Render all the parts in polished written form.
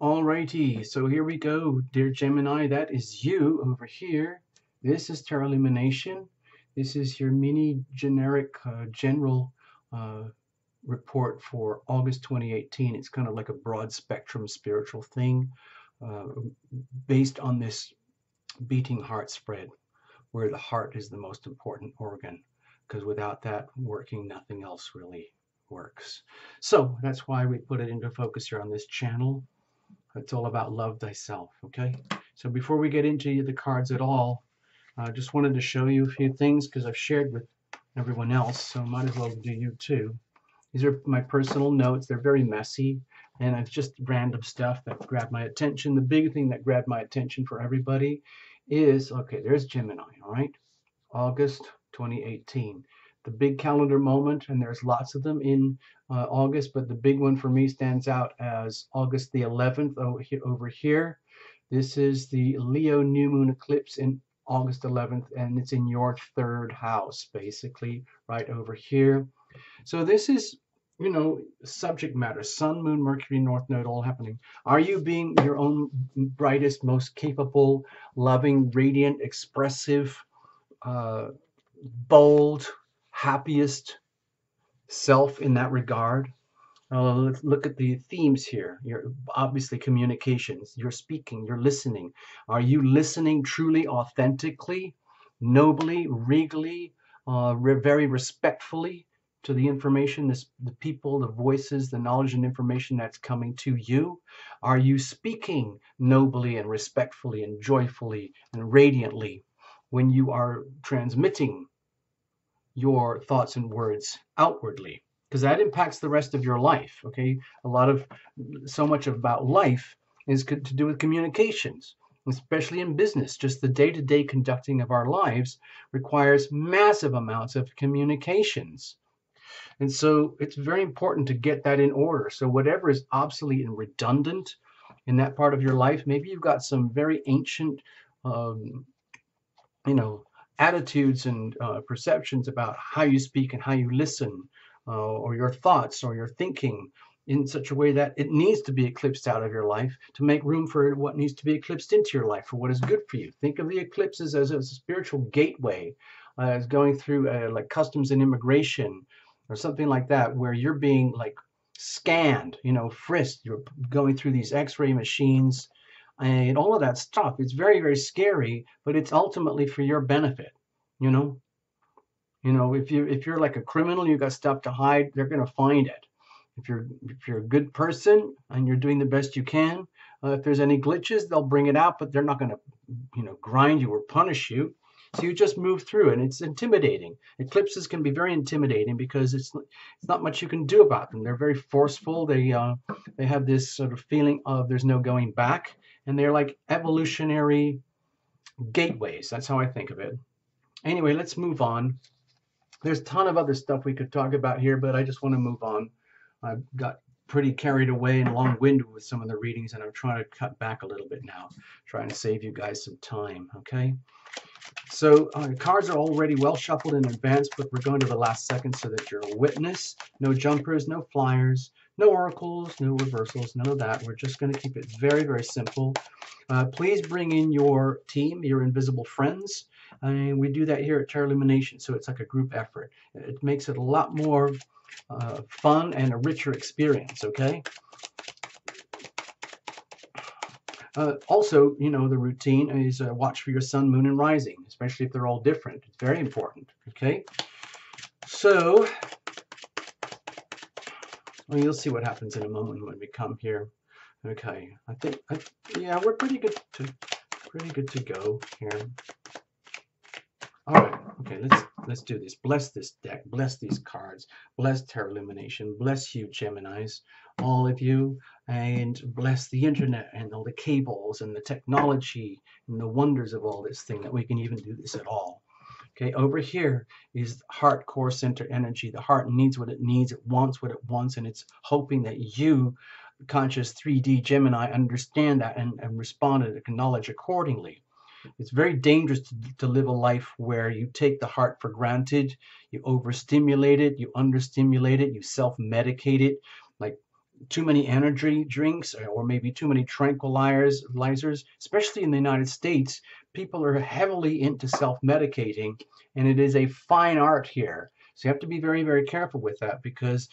Alrighty, so here we go, dear Gemini. That is you over here. This is Terra Lumination. This is your mini generic general uh, report for August 2018. It's kind of like a broad spectrum spiritual thing uh, based on this beating heart spread, where the heart is the most important organ, because without that working, nothing else really works. So that's why we put it into focus here on this channel. It's all about love thyself, okay? So before we get into the cards at all, I just wanted to show you a few things because I've shared with everyone else, so might as well do you too. These are my personal notes. They're very messy, and it's just random stuff that grabbed my attention. The big thing that grabbed my attention for everybody is, okay, there's Gemini, all right? August 2018. The big calendar moment, and there's lots of them in August, but the big one for me stands out as August the 11th over here. This is the Leo new moon eclipse in August 11th, and it's in your third house, basically, right over here. So this is, subject matter, Sun, Moon, Mercury, North Node, all happening. Are you being your own brightest, most capable, loving, radiant, expressive, uh, bold, happiest self in that regard? Let's look at the themes here. You're obviously communications. You're speaking, you're listening. Are you listening truly, authentically, nobly, regally, very respectfully to the information, the people, the voices, the knowledge and information that's coming to you? Are you speaking nobly and respectfully and joyfully and radiantly when you are transmitting your thoughts and words outwardly? Because that impacts the rest of your life. Okay, so much about life is to do with communications, especially in business. Just the day-to-day conducting of our lives requires massive amounts of communications, and so it's very important to get that in order. So whatever is obsolete and redundant in that part of your life, maybe you've got some very ancient um, you know, attitudes and perceptions about how you speak and how you listen, or your thoughts or your thinking in such a way that it needs to be eclipsed out of your life to make room for what needs to be eclipsed into your life, for what is good for you. Think of the eclipses as a spiritual gateway, as going through like customs and immigration or something like that, where you're being like scanned, frisked. You're going through these X-ray machines and all of that stuff. It's very, very scary, but it's ultimately for your benefit. You know, if you're like a criminal, you got stuff to hide, they're going to find it. If you're a good person and you're doing the best you can, if there's any glitches, they'll bring it out, but they're not going to, grind you or punish you. So you just move through, and it's intimidating. Eclipses can be very intimidating because it's not much you can do about them. They're very forceful. They have this sort of feeling of there's no going back, and they're like evolutionary gateways. That's how I think of it. Anyway, let's move on. There's a ton of other stuff we could talk about here, but I just want to move on. I've got pretty carried away and long-winded with some of the readings, and I'm trying to cut back a little bit now, trying to save you guys some time, okay? So cards are already well shuffled in advance, but we're going to the last second so that you're a witness. No jumpers, no flyers, no oracles, no reversals, none of that. We're just going to keep it very, very simple. Please bring in your team, your invisible friends. And we do that here at Terra Lumination, so it's like a group effort. It makes it a lot more fun and a richer experience, okay? Also, the routine is watch for your sun, moon, and rising, especially if they're all different. It's very important, okay? So, well, you'll see what happens in a moment when we come here. Okay, yeah, we're pretty good to go here. All right, okay, let's do this. Bless this deck, bless these cards, bless Terra Illumination, bless you, Geminis, all of you, and bless the internet and all the cables and the technology and the wonders of all this thing that we can even do this at all. Okay, over here is heart core center energy. The heart needs what it needs, it wants what it wants, and it's hoping that you, conscious 3D Gemini, understand that and respond and acknowledge accordingly. It's very dangerous to live a life where you take the heart for granted, you overstimulate it, you understimulate it, you self-medicate it, like too many energy drinks or maybe too many tranquilizers, especially in the United States. People are heavily into self-medicating, and it is a fine art here. So you have to be very, very careful with that because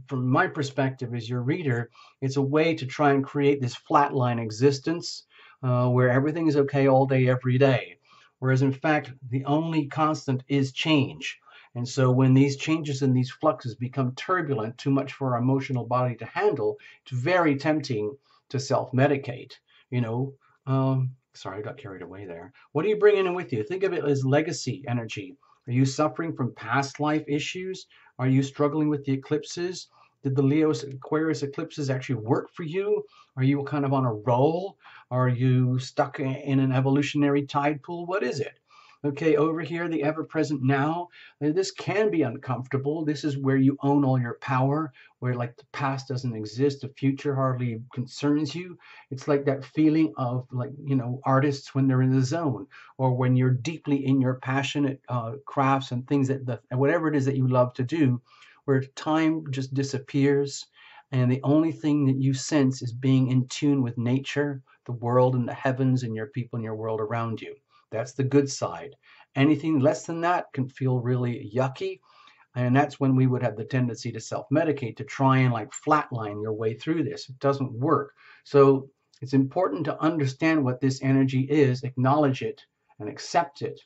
from my perspective as your reader, it's a way to try and create this flatline existence where everything is okay all day, every day. Whereas in fact, the only constant is change. And so when these changes and these fluxes become turbulent, too much for our emotional body to handle, it's very tempting to self-medicate. You know, sorry, I got carried away there. What are you bringing in with you? Think of it as legacy energy. Are you suffering from past life issues? Are you struggling with the eclipses? Did the Leo Aquarius eclipses actually work for you? Are you kind of on a roll? Are you stuck in an evolutionary tide pool? What is it? Okay, over here, the ever present now. This can be uncomfortable. This is where you own all your power, where like the past doesn't exist, the future hardly concerns you. It's like that feeling of like, you know, artists when they're in the zone, or when you're deeply in your passionate crafts and things whatever it is that you love to do, where time just disappears. And the only thing that you sense is being in tune with nature, the world, and the heavens, and your people and your world around you. That's the good side. Anything less than that can feel really yucky. And that's when we would have the tendency to self-medicate to try and like flatline your way through this. It doesn't work. So it's important to understand what this energy is, acknowledge it, and accept it.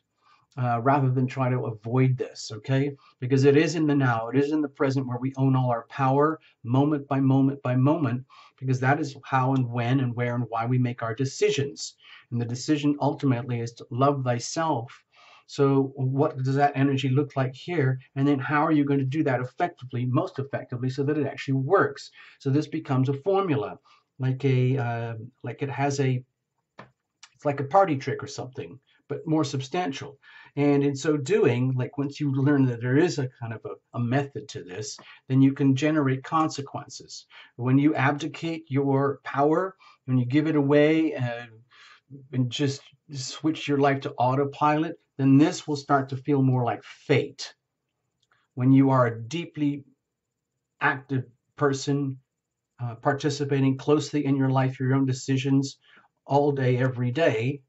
Rather than try to avoid this, okay? Because it is in the now, it is in the present where we own all our power moment by moment by moment, because that is how and when and where and why we make our decisions. And the decision ultimately is to love thyself. So what does that energy look like here? And then how are you going to do that effectively, most effectively, so that it actually works? So this becomes a formula, like it's like a party trick or something, but more substantial. And in so doing, like once you learn that there is a kind of a method to this, then you can generate consequences. When you abdicate your power, when you give it away and just switch your life to autopilot, then this will start to feel more like fate. When you are a deeply active person, participating closely in your life, your own decisions, all day, every day,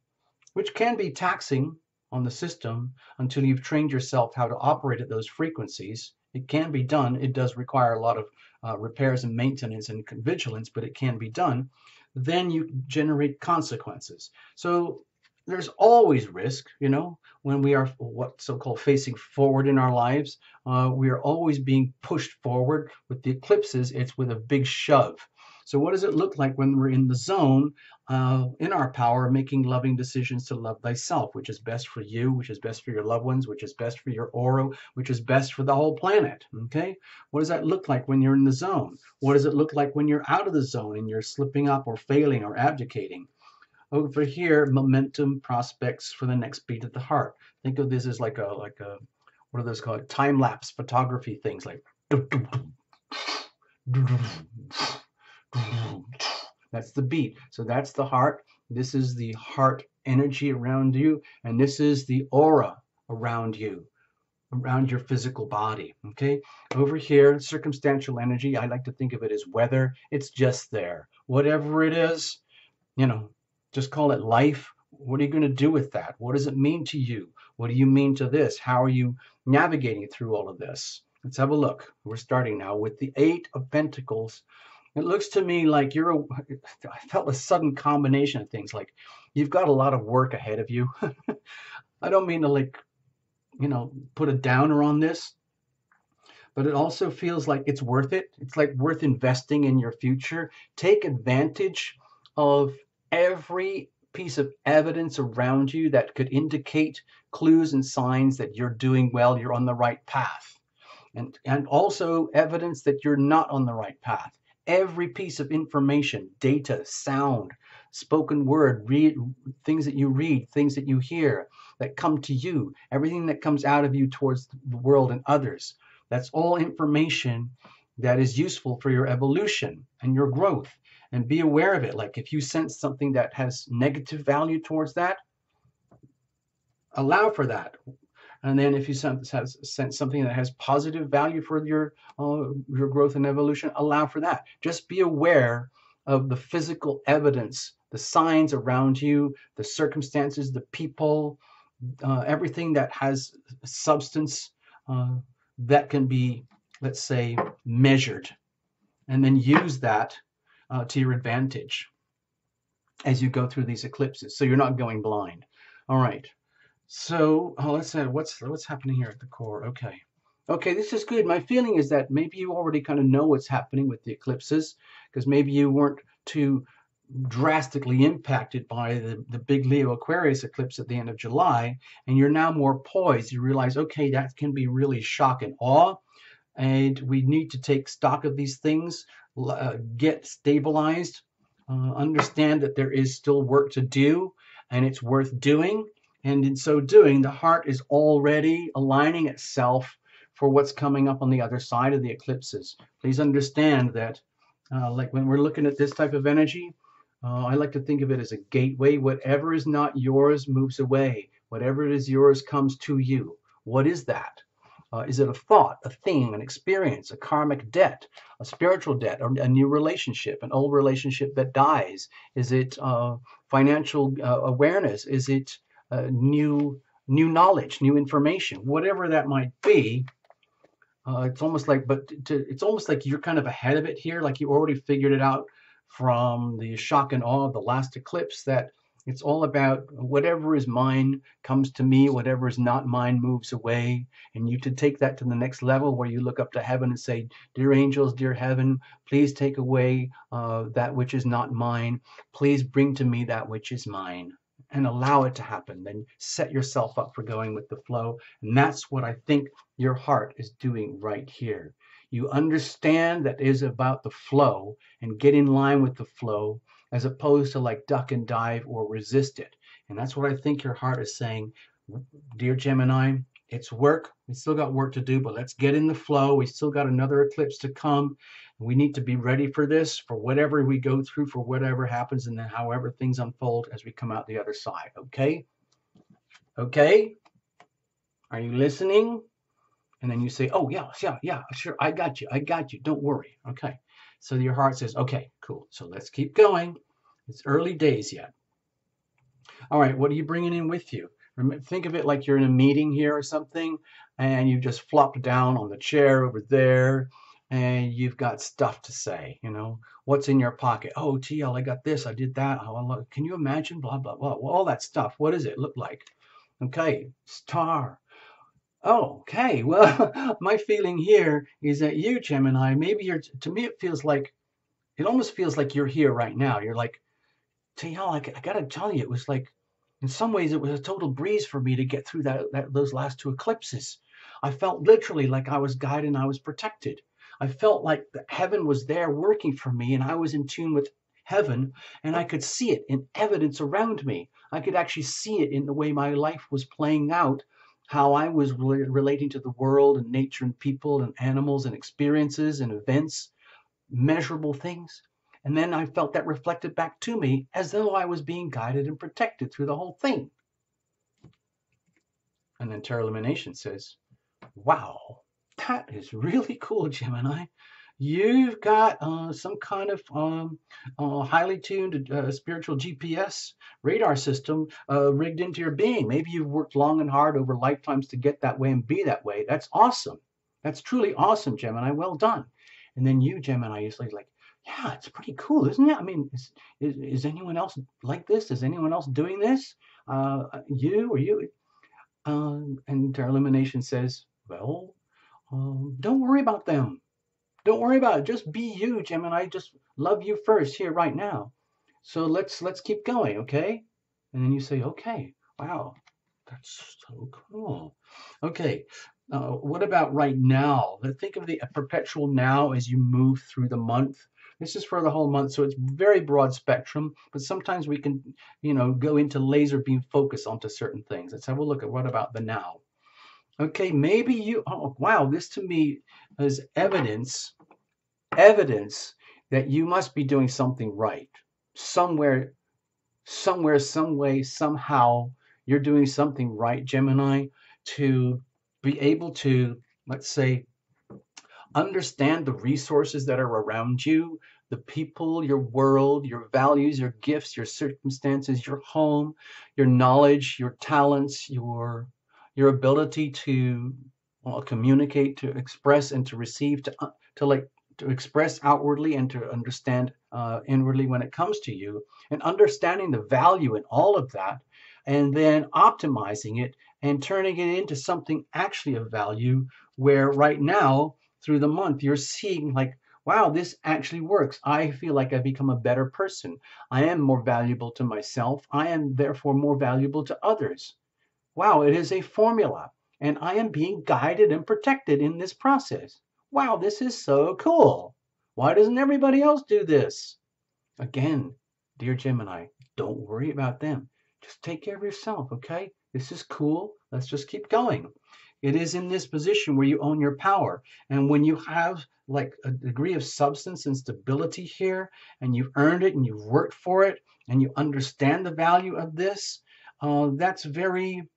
which can be taxing on the system until you've trained yourself how to operate at those frequencies. It can be done. It does require a lot of repairs and maintenance and vigilance, but it can be done. Then you generate consequences. So there's always risk, you know, when we are what so-called facing forward in our lives. We are always being pushed forward. With the eclipses, it's with a big shove. So what does it look like when we're in the zone, in our power, making loving decisions to love thyself, which is best for you, which is best for your loved ones, which is best for your aura, which is best for the whole planet, okay? What does that look like when you're in the zone? What does it look like when you're out of the zone and you're slipping up or failing or abdicating? Over here, momentum prospects for the next beat of the heart. Think of this as like a what are those called? Time lapse photography things like that's the beat. So that's the heart. This is the heart energy around you, and this is the aura around you, around your physical body. Okay. Over here, circumstantial energy. I like to think of it as weather. It's just there. Whatever it is, you know, just call it life. What are you going to do with that? What does it mean to you? What do you mean to this? How are you navigating through all of this? Let's have a look. We're starting now with the Eight of Pentacles. It looks to me like I felt a sudden combination of things. Like you've got a lot of work ahead of you. I don't mean to like, you know, put a downer on this, but it also feels like it's worth it. It's like worth investing in your future. Take advantage of every piece of evidence around you that could indicate clues and signs that you're doing well, you're on the right path. And also evidence that you're not on the right path. Every piece of information, data, sound, spoken word, things that you read, things that you hear that come to you, everything that comes out of you towards the world and others, that's all information that is useful for your evolution and your growth. And be aware of it. Like if you sense something that has negative value towards that, allow for that. And then if you sense something that has positive value for your growth and evolution, allow for that. Just be aware of the physical evidence, the signs around you, the circumstances, the people, everything that has substance uh, that can be, let's say, measured, and then use that to your advantage as you go through these eclipses, so you're not going blind. All right. So let's say what's happening here at the core. Okay. Okay, this is good. My feeling is that maybe you already kind of know what's happening with the eclipses, because maybe you weren't too drastically impacted by the big Leo Aquarius eclipse at the end of July, and you're now more poised. You realize, okay, that can be really shock and awe, and we need to take stock of these things, get stabilized, understand that there is still work to do, and it's worth doing. And in so doing, the heart is already aligning itself for what's coming up on the other side of the eclipses. Please understand that, like when we're looking at this type of energy, I like to think of it as a gateway. Whatever is not yours moves away. Whatever is yours comes to you. What is that? Is it a thought, a thing, an experience, a karmic debt, a spiritual debt, or a new relationship, an old relationship that dies? Is it financial awareness? Is it new knowledge, new information? Whatever that might be, it's almost like, it's almost like you're kind of ahead of it here, like you already figured it out from the shock and awe of the last eclipse, that it's all about whatever is mine comes to me, whatever is not mine moves away. And you to take that to the next level, where you look up to heaven and say, dear angels, dear heaven, please take away that which is not mine. Please bring to me that which is mine, and allow it to happen. Then set yourself up for going with the flow. And that's what I think your heart is doing right here. You understand that it is about the flow, and get in line with the flow, as opposed to like duck and dive or resist it. And that's what I think your heart is saying. Dear Gemini, it's work. We still got work to do, but let's get in the flow. We still got another eclipse to come. We need to be ready for this, for whatever we go through, for whatever happens, and then however things unfold as we come out the other side. Okay? Okay? Are you listening? And then you say, oh, yeah, sure, I got you, don't worry. Okay. So your heart says, okay, cool. So let's keep going. It's early days yet. All right, what are you bringing in with you? Think of it like you're in a meeting here or something, and you just flopped down on the chair over there, and you've got stuff to say. What's in your pocket? Oh, TL, I got this, I did that. Oh, can you imagine? Blah, blah, blah. Well, all that stuff. What does it look like? Okay, star. Oh, okay. Well, my feeling here is that you, Gemini, maybe to me, it almost feels like you're here right now. You're like, TL, I got to tell you, it was like, in some ways, it was a total breeze for me to get through those last two eclipses. I felt literally like I was guided and I was protected. I felt like heaven was there working for me, and I was in tune with heaven, and I could see it in evidence around me. I could actually see it in the way my life was playing out, how I was relating to the world and nature and people and animals and experiences and events, measurable things. And then I felt that reflected back to me, as though I was being guided and protected through the whole thing. And then Terra Lumination says, wow, that is really cool, Gemini. You've got some kind of highly tuned spiritual GPS radar system rigged into your being. Maybe you've worked long and hard over lifetimes to get that way and be that way. That's awesome. That's truly awesome, Gemini. Well done. And then you, Gemini, is like, yeah, it's pretty cool, isn't it? I mean, is anyone else like this? Is anyone else doing this? You or you? And Terra Illumination says, well, don't worry about them. Don't worry about it. Just be you, Gemini. Just love you first here right now. So let's keep going, okay? And then you say, okay, wow, that's so cool. Okay, what about right now? Think of the perpetual now as you move through the month. This is for the whole month, so it's very broad spectrum, but sometimes we can, go into laser beam focus onto certain things. Let's have a look at what about the now. Okay, maybe oh, wow, this to me is evidence that you must be doing something right. Somewhere, some way, somehow, you're doing something right, Gemini, to be able to, let's say, understand the resources that are around you, the people, your world, your values, your gifts, your circumstances, your home, your knowledge, your talents, your ability to, well, communicate, to express, and to receive, to like to express outwardly and to understand inwardly when it comes to you, and understanding the value in all of that, and then optimizing it and turning it into something actually of value, where right now through the month you're seeing like, wow, this actually works. I feel like I've become a better person. I am more valuable to myself. I am therefore more valuable to others. Wow, it is a formula, and I am being guided and protected in this process. Wow, this is so cool. Why doesn't everybody else do this? Again, dear Gemini, don't worry about them. Just take care of yourself, okay? This is cool. Let's just keep going. It is in this position where you own your power. And when you have like a degree of substance and stability here, and you've earned it and you've worked for it, and you understand the value of this, that's very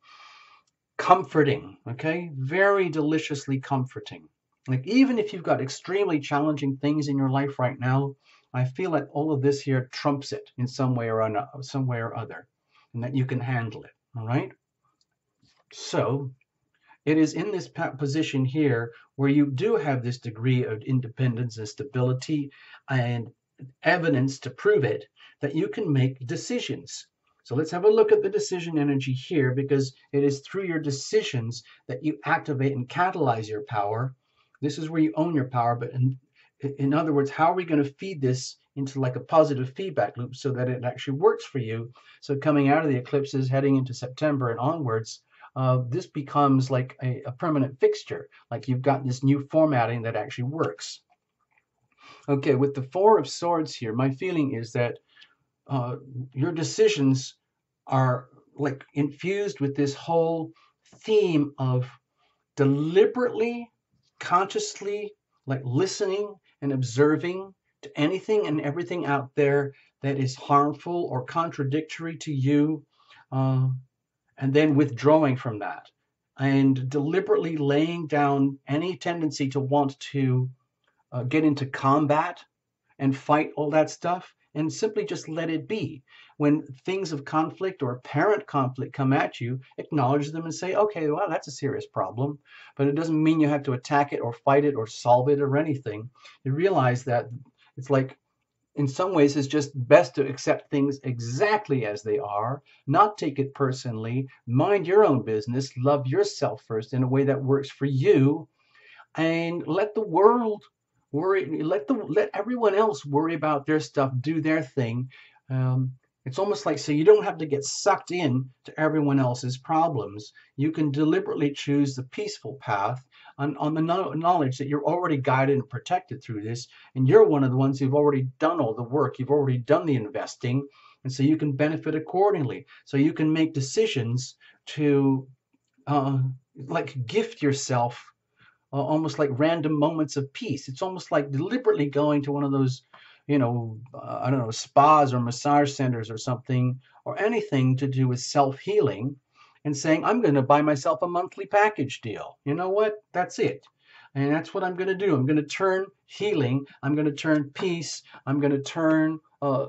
comforting, okay? Very deliciously comforting. Like, even if you've got extremely challenging things in your life right now, I feel like all of this here trumps it in some way or another, some way or other, and that you can handle it. All right. So it is in this position here where you do have this degree of independence and stability and evidence to prove it, that you can make decisions. So let's have a look at the decision energy here, because it is through your decisions that you activate and catalyze your power. This is where you own your power, but in other words, how are we going to feed this into like a positive feedback loop so that it actually works for you? So coming out of the eclipses, heading into September and onwards, this becomes like a permanent fixture. Like you've got this new formatting that actually works. Okay, with the Four of Swords here, my feeling is that your decisions are like infused with this whole theme of deliberately, consciously, like listening and observing to anything and everything out there that is harmful or contradictory to you, and then withdrawing from that, and deliberately laying down any tendency to want to get into combat and fight all that stuff, and simply just let it be. When things of conflict or apparent conflict come at you, acknowledge them and say, okay, well, that's a serious problem, but it doesn't mean you have to attack it or fight it or solve it or anything. You realize that it's like, in some ways, it's just best to accept things exactly as they are, not take it personally, mind your own business, love yourself first in a way that works for you, and let the world worry, let everyone else worry about their stuff, do their thing. It's almost like, so you don't have to get sucked in to everyone else's problems. You can deliberately choose the peaceful path on the knowledge that you're already guided and protected through this, and you're one of the ones who've already done all the work, you've already done the investing, and so you can benefit accordingly. So you can make decisions to like gift yourself almost like random moments of peace. It's almost like deliberately going to one of those, I don't know, spas or massage centers or something, or anything to do with self-healing, and saying, I'm going to buy myself a monthly package deal. You know what? That's it. And that's what I'm going to do. I'm going to turn healing. I'm going to turn peace. I'm going to turn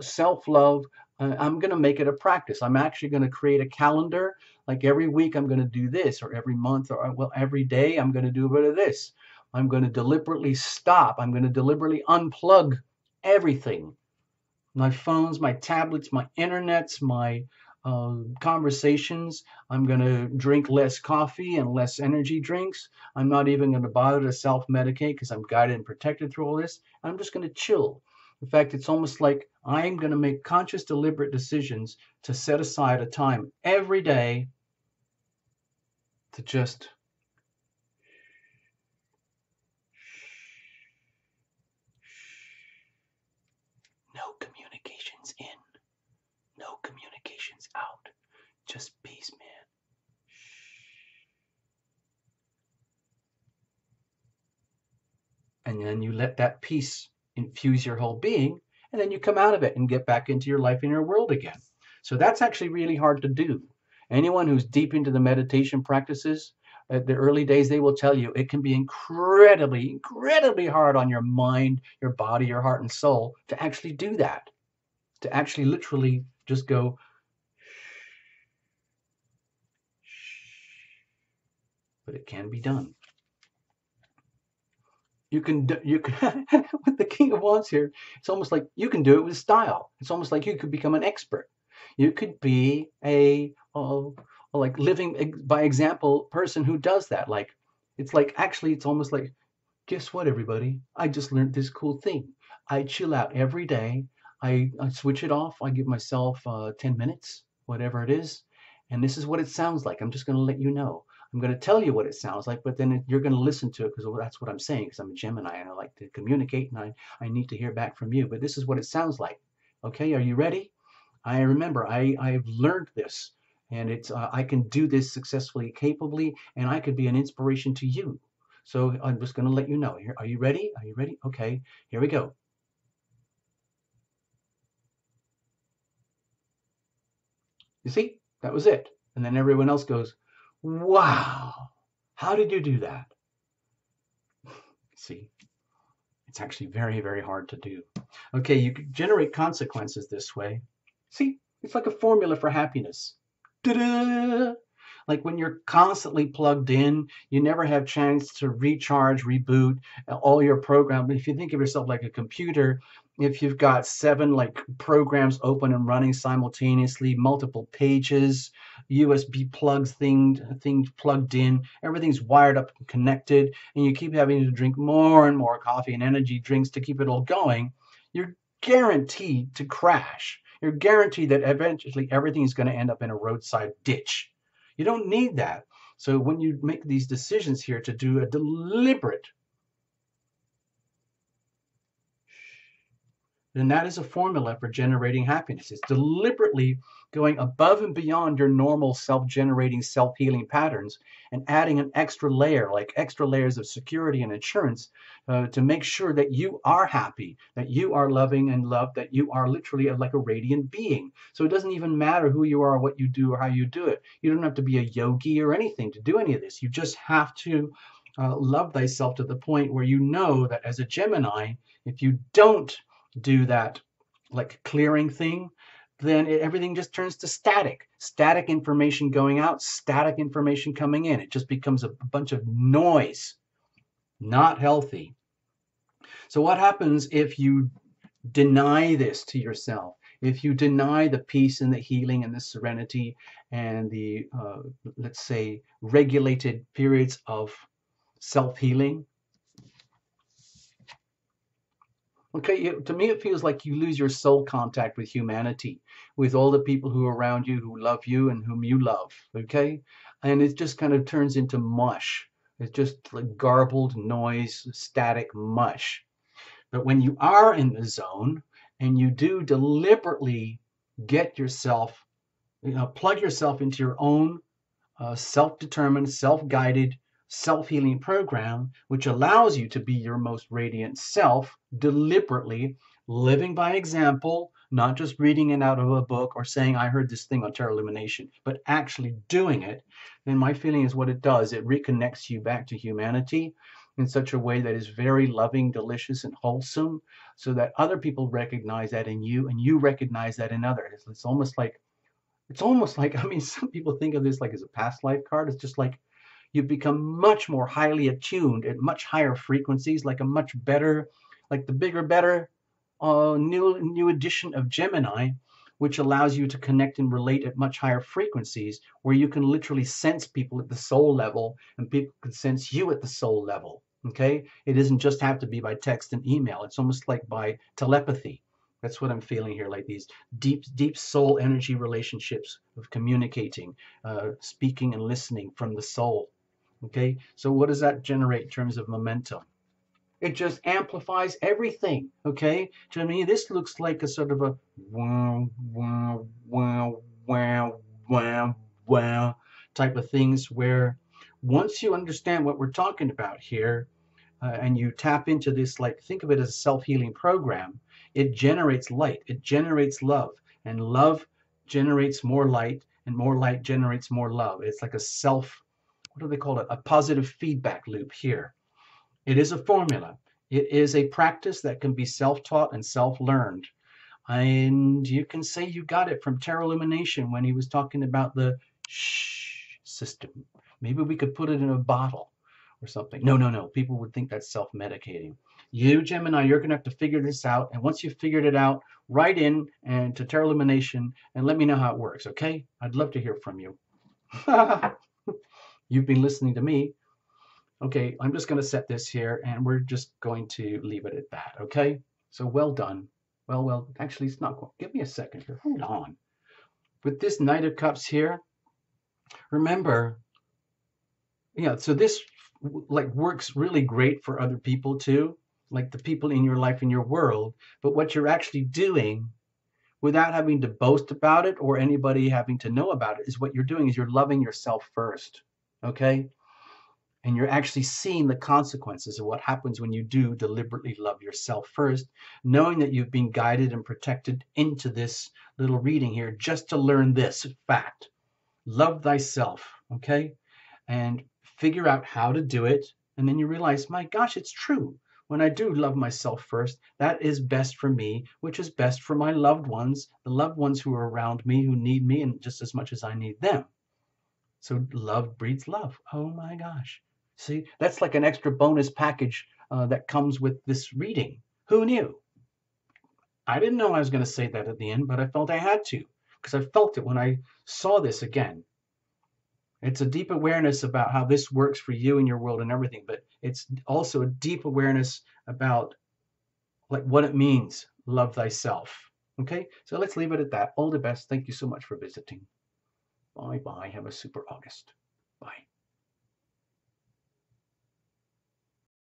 self-love. I'm going to make it a practice. I'm actually going to create a calendar. Like every week I'm going to do this, or every month, or well, every day I'm going to do a bit of this. I'm going to deliberately stop. I'm going to deliberately unplug everything. My phones, my tablets, my internets, my conversations. I'm going to drink less coffee and less energy drinks. I'm not even going to bother to self-medicate because I'm guided and protected through all this. I'm just going to chill. In fact, it's almost like I'm going to make conscious, deliberate decisions to set aside a time every day to just no communications in, no communications out, just peace, man. And then you let that peace infuse your whole being, and then you come out of it and get back into your life and your world again. So that's actually really hard to do. Anyone who's deep into the meditation practices At the early days, they will tell you it can be incredibly, incredibly hard on your mind, your body, your heart, and soul to actually do that, to actually literally just go, but it can be done. You can with the King of Wands here, it's almost like you can do it with style. It's almost like you could become an expert. You could be a like living by example person who does that. Like it's like actually it's almost like, guess what, everybody? I just learned this cool thing. I chill out every day. I switch it off. I give myself 10 minutes, whatever it is. And this is what it sounds like. I'm just going to let you know. I'm going to tell you what it sounds like, but then you're going to listen to it because that's what I'm saying, because I'm a Gemini and I like to communicate and I need to hear back from you. But this is what it sounds like. Okay, are you ready? I remember I've learned this, and it's I can do this successfully, capably, and I could be an inspiration to you. So I'm just going to let you know. Here, are you ready? Are you ready? Okay, here we go. You see, that was it. And then everyone else goes, wow, how did you do that? See, it's actually very, very hard to do. Okay, you can generate consequences this way. See, it's like a formula for happiness. Ta-da! Like when you're constantly plugged in, you never have chance to recharge, reboot all your program. If you think of yourself like a computer, if you've got 7 like programs open and running simultaneously, multiple pages, USB plugs things plugged in, everything's wired up and connected, and you keep having to drink more and more coffee and energy drinks to keep it all going, you're guaranteed to crash. You're guaranteed that eventually everything is going to end up in a roadside ditch. You don't need that. So when you make these decisions here to do a deliberate, then that is a formula for generating happiness. It's deliberately going above and beyond your normal self-generating, self-healing patterns and adding an extra layer, like extra layers of security and insurance to make sure that you are happy, that you are loving and loved, that you are literally like a radiant being. So it doesn't even matter who you are, what you do, or how you do it. You don't have to be a yogi or anything to do any of this. You just have to love thyself to the point where you know that as a Gemini, if you don't do that like clearing thing, then everything just turns to static information going out, static information coming in. It just becomes a bunch of noise, not healthy. So what happens if you deny this to yourself? If you deny the peace and the healing and the serenity and the let's say regulated periods of self-healing. Okay, to me, it feels like you lose your soul contact with humanity, with all the people who are around you, who love you and whom you love. Okay, and it just kind of turns into mush. It's just like garbled noise, static mush. But when you are in the zone and you do deliberately get yourself, plug yourself into your own self-determined, self-guided, self-healing program, which allows you to be your most radiant self, deliberately living by example, not just reading it out of a book or saying, I heard this thing on Terra Illumination, but actually doing it, then my feeling is what it does. It reconnects you back to humanity in such a way that is very loving, delicious, and wholesome, so that other people recognize that in you and you recognize that in others. It's almost like, I mean, some people think of this like as a past life card. It's just like you become much more highly attuned at much higher frequencies, like a much better, like the bigger, better new edition of Gemini, which allows you to connect and relate at much higher frequencies, where you can literally sense people at the soul level and people can sense you at the soul level. Okay, it doesn't just have to be by text and email. It's almost like by telepathy. That's what I'm feeling here, like these deep, deep soul energy relationships of communicating, speaking and listening from the soul. Okay, so what does that generate in terms of momentum? It just amplifies everything. Okay, to me, this looks like a sort of a wow, wow, wow, wow, wow, wow type of things where once you understand what we're talking about here, and you tap into this, like think of it as a self-healing program, it generates light, it generates love, and love generates more light, and more light generates more love. It's like a self, what do they call it? A positive feedback loop here. It is a formula. It is a practice that can be self-taught and self-learned. And you can say you got it from Terra Illumination when he was talking about the shh system. Maybe we could put it in a bottle or something. No, no, no. People would think that's self-medicating. You, Gemini, you're going to have to figure this out. And once you've figured it out, write in and to Terra Illumination and let me know how it works, okay? I'd love to hear from you. You've been listening to me. Okay, I'm just going to set this here and we're just going to leave it at that, okay? So well done. Well, actually, it's not going. Give me a second here. Hold on. With this Knight of Cups here, remember, yeah, so this like works really great for other people too, like the people in your life, in your world. But what you're actually doing without having to boast about it or anybody having to know about it is what you're doing is you're loving yourself first, okay? And you're actually seeing the consequences of what happens when you do deliberately love yourself first, knowing that you've been guided and protected into this little reading here just to learn this fact. Love thyself, okay? And figure out how to do it. And then you realize, my gosh, it's true. When I do love myself first, that is best for me, which is best for my loved ones, the loved ones who are around me, who need me, and just as much as I need them. So love breeds love. Oh my gosh. See, that's like an extra bonus package that comes with this reading. Who knew? I didn't know I was going to say that at the end, but I felt I had to because I felt it when I saw this again. It's a deep awareness about how this works for you and your world and everything, but it's also a deep awareness about like what it means, love thyself. Okay, so let's leave it at that. All the best. Thank you so much for visiting. Bye bye. Have a super August. Bye.